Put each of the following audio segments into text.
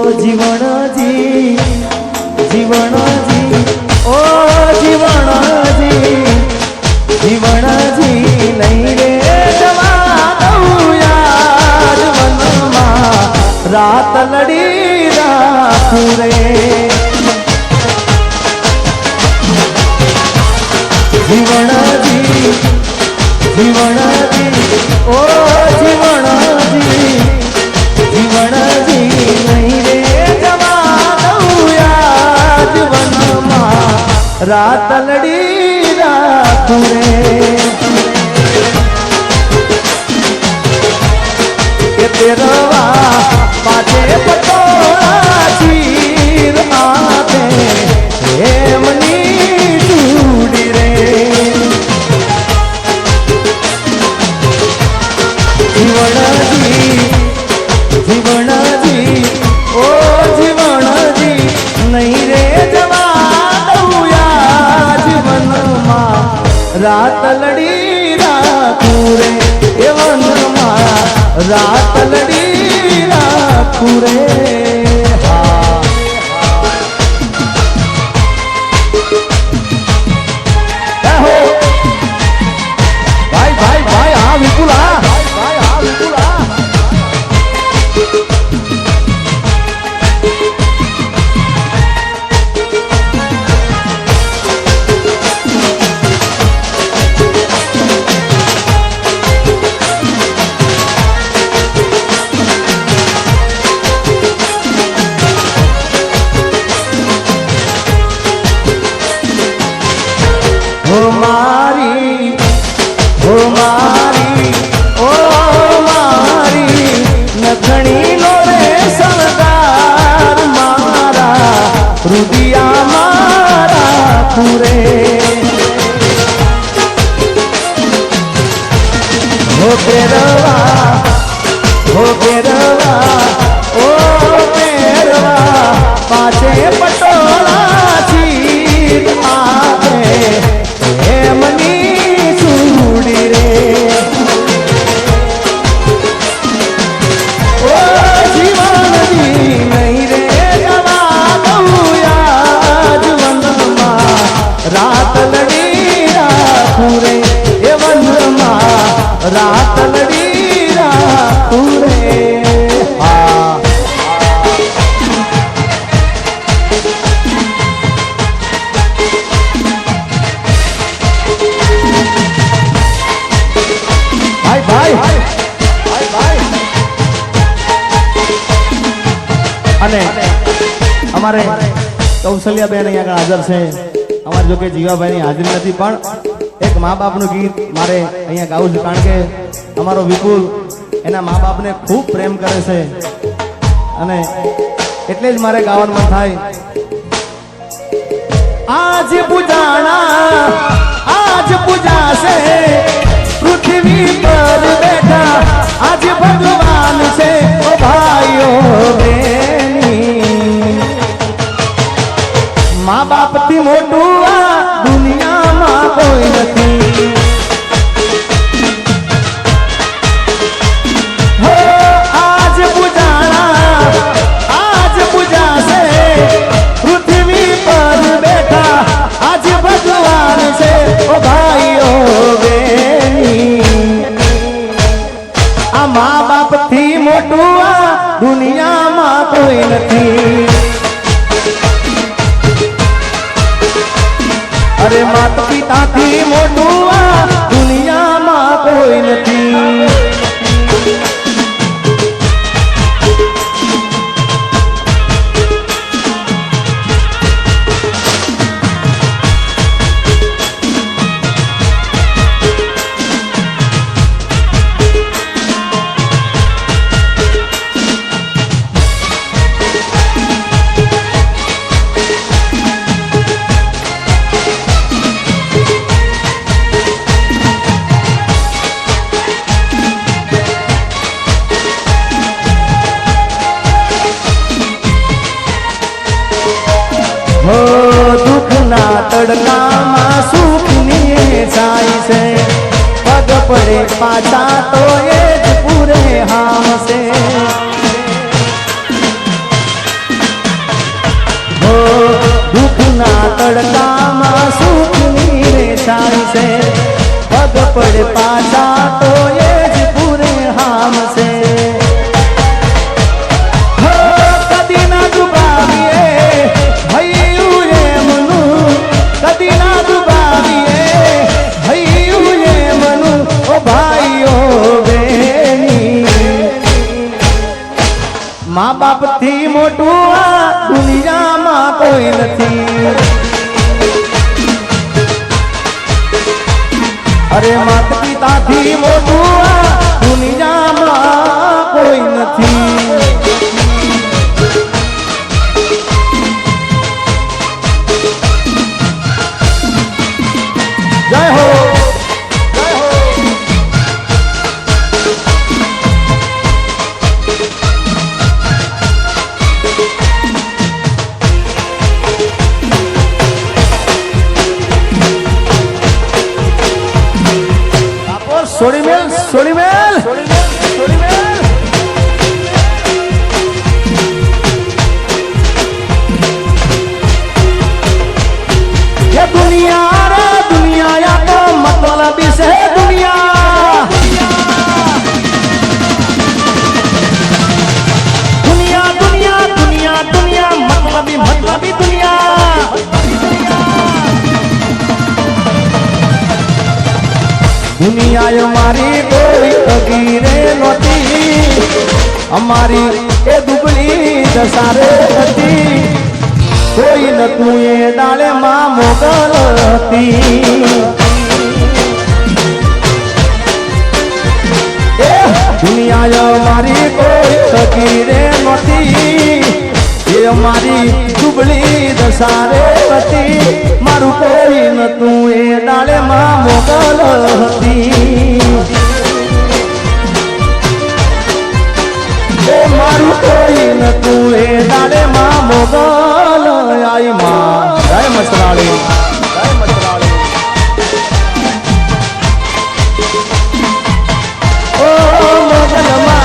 જીવણજી જીવણજી ઓ જીવણજી જીવણજી નહીં રે જવા દઉં યાદ વનમાં રાત લડી રાખું રે જીવણજી જીવણજી ઓ જીવણજી જીવણજી નહીં રે જવા દઉં યાદ વનમાં રાત લડી રાખું રે કે તેરવા પાછે પટોળા ચીર આપે એમની ચૂડી રે જીવણજી જીવણજી ઓ જીવણજી નહીં રે જવા દઉં યા જીવનમાં રાત લડી રાખું રે એ વનમાં રાત લડી રાખું રે ભાઈ ભાઈ ભાઈ હા વિપુલ હા रुदिया मारा पूरे हो पेरवा ओ पेरवा पाछे पटोला चीर आवे एमनी चूड़ी रे ओ जीवनजी नहीं रे रात लड़ी राखूं रे ए वનમાં रात लड़ी राखूं रे ભાઈ ભાઈ અને અમારે કૌશલ્યાબેન અહીંયા હાજર છે અમારે જો કે જીવાભાઈની હાજરી નથી પણ એક મા બાપનું ગીત મારે અહીંયા ગાવું છે કારણ કે અમારો વિપુલ એના મા બાપને ખૂબ પ્રેમ કરે છે અને એટલે જ મારે ગાવાનું મન થાય આજ પૂજાશે પૃથ્વી પર બેઠા આજ ભગવાન છે ઓ ભાઈઓ माँ बाप थी मोटू दुनिया में कोई नहीं हो आज पूजा से पृथ्वी पर बैठा आज भगवान से ओ भाइयों आ माँ बाप थी मोटू दुनिया में कोई नहीं अरे माता पिता थी मोटू दुनिया में कोई नहीं तड़का में सुख निये छाई से पग पड़े पाछा तो ये पूरे हाम से તડકામાં સુખની રેસાય છે પગ પડે પાછા તો એ જ પૂરે હામ છે કદી ના દુબાવીએ ભૈયું એમનું કદી ના દુબાવીએ ભૈયું એમનું ઓ ભાઈઓ મા બાપ થી મોટું આ દુનિયામાં કોઈ નથી અરે માત પિતા થી મોટું આ દુનિયામાં કોઈ નથી જય હો सोड़ी मेल ये दुनिया रे दुनिया या तो मतलब से दुनिया दुनिया दुनिया दुनिया दुनिया मतलबी दुनिया दुनिया हमारी कोई तगीरे नती हमारी ए दुबली दसारे थी कोई न तू ये डाले मां मोगल थी दुनिया हमारी कोई तगीरे नती ये हमारी दुबली दसारे थी मारू कोई न तू ये डाले मां मोगल मारू कोई न तू ए डाले मां मोगल आई मां जय मसराली ओ मोगल मां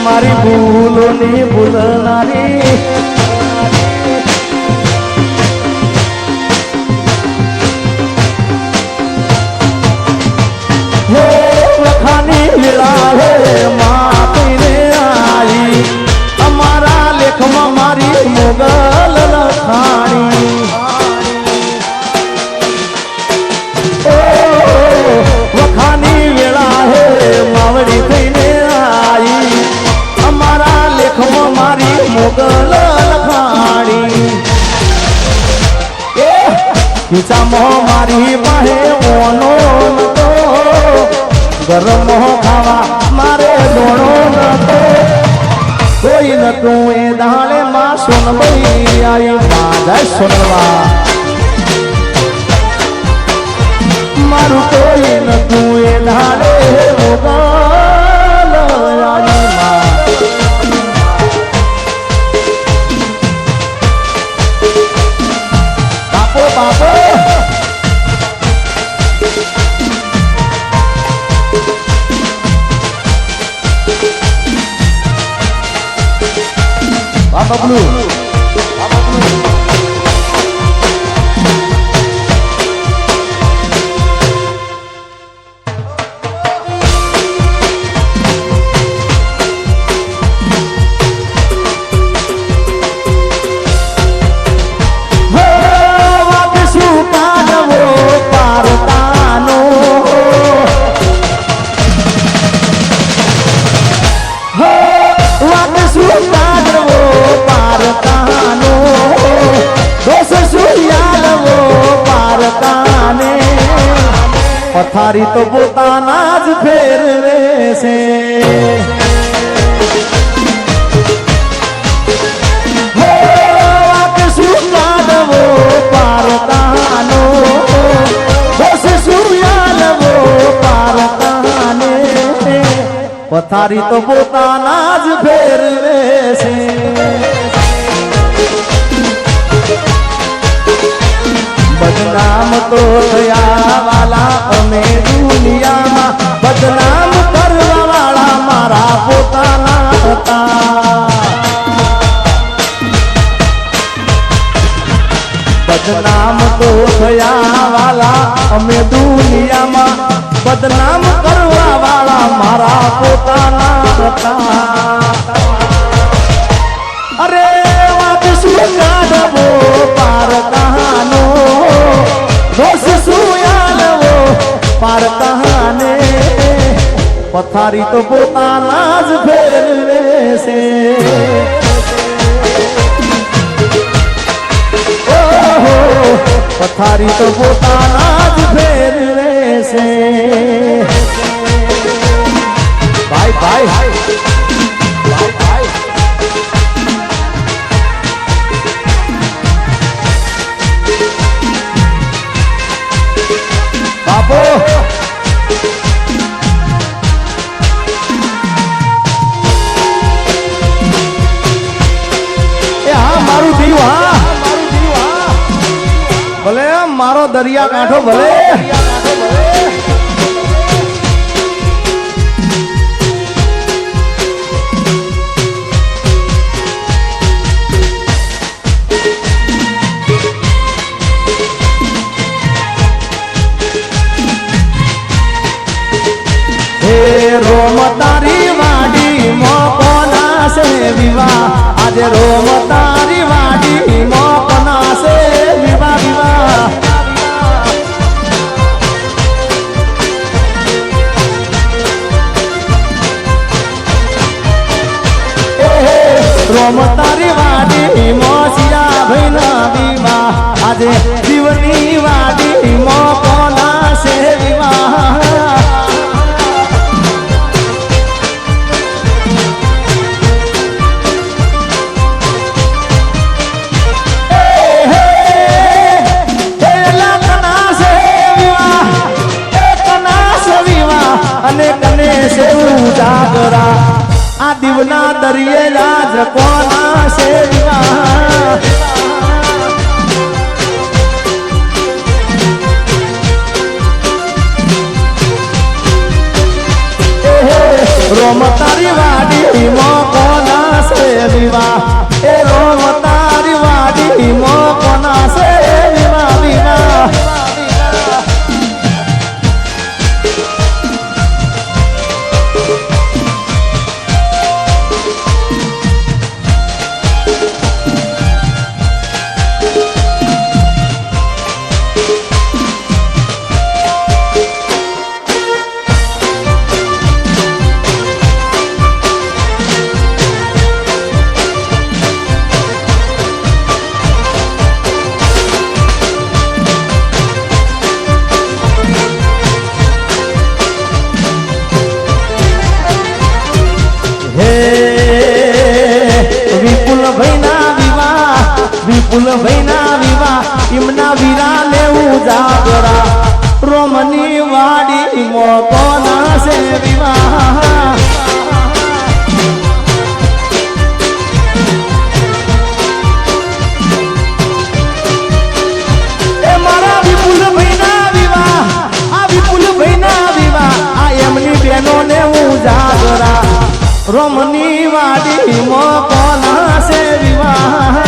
मारी भूलो ने भूलनारी हे लखानी लीला है माँ पीने आई हमारा लेख में मारी मोगल लखानी वखानी वेला है मावड़ी पीने आई हमारा लेख में मारी मोगल लखानी खींचा मोह मारी पाहे ओनो न तो गरम मोह खावा मारे दोनो न तो कोई न तू ए दाले मां सुन बई आई मां जय सुनवा मारू कोई न तू ए दाले मोगल आई मां बापो बबलू पथारी तो पोताना ज फेरवे से हो आके सुकादवो पारतानो बस सुयालवो पारताने पथारी तो पोताना ज फेरवे से થયા વાલા અમે દુનિયામાં બદનામ કરવા વાળા મારા પોતાના હતા અરે વાત શું કાઢવો પાર કહાનો દોષ શું યાલવો પાર કહાને પથારી તો પોતાના જ ફેરવે છે પથારી તો પોતાના જ ફેરવે છે ભાઈ ભાઈ બાપો મારું દીવ હા ભલે મારો દરિયા કાંઠો ભલે હે રોમ તારી વાડી મોકોના છે વિવાહ આજે રોમ તારી વાડી મોકોના છે વિવાહ વિવાહ રોમ તારી વાડી મોસિયા ભઈના વિવાહ આજે જીવની વાડી મોકોના છે વિવાહ અને કને છે ઉજાગરા આ દીવના દરિયે રાજ કોના છે રોમ તારી વાડી મો કોના છે વિવાહ એ રોમ તારી વાડી મો કોના છે વિવાહ વિવાહ વિપુલ ભાઈના વિવાહ એમના વીરા લેવું જાગરા રોમની વાડી મોકોના છે વિવાહ એ મારા વિપુલ ભાઈના વિવાહ આ વિપુલ ભાઈના વિવાહ આ એમની બહેનો લેવું જાગરા રોમની વાડી મોકોના છે વિવાહ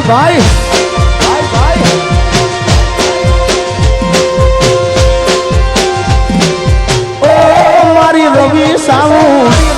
ભાઈ ઓ મારી રવિ સાવું